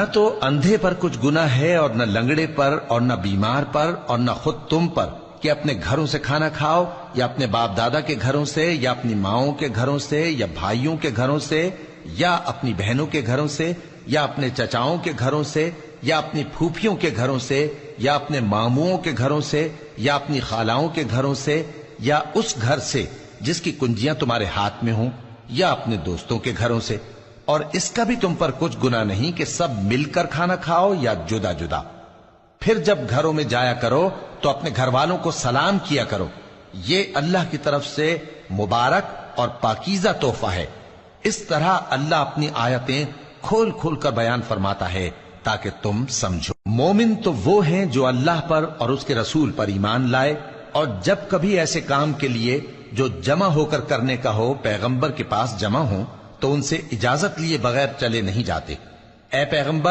نہ تو اندھے پر کچھ گناہ ہے اور نہ لنگڑے پر اور نہ بیمار پر اور نہ خود تم پر کہ اپنے گھروں سے کھانا کھاؤ یا اپنے باپ دادا کے گھروں سے یا اپنی ماؤں کے گھروں سے یا بھائیوں کے گھروں سے یا اپنی بہنوں کے گھروں سے یا اپنے چچاؤں کے گھروں سے یا اپنی پھوپھیوں کے گھروں سے یا اپنے ماموؤں کے گھروں سے یا اپنی خالاؤں کے گھروں سے یا اس گھر سے جس کی کنجیاں تمہارے ہاتھ میں ہوں یا اپنے دوستوں کے گھروں سے، اور اس کا بھی تم پر کچھ گناہ نہیں کہ سب مل کر کھانا کھاؤ یا جدا جدا۔ پھر جب گھروں میں جایا کرو تو اپنے گھر والوں کو سلام کیا کرو، یہ اللہ کی طرف سے مبارک اور پاکیزہ تحفہ ہے۔ اس طرح اللہ اپنی آیتیں کھول کھول کر بیان فرماتا ہے تاکہ تم سمجھو۔ مومن تو وہ ہیں جو اللہ پر اور اس کے رسول پر ایمان لائے، اور جب کبھی ایسے کام کے لیے جو جمع ہو کر کرنے کا ہو پیغمبر کے پاس جمع ہوں تو ان سے اجازت لیے بغیر چلے نہیں جاتے۔ اے پیغمبر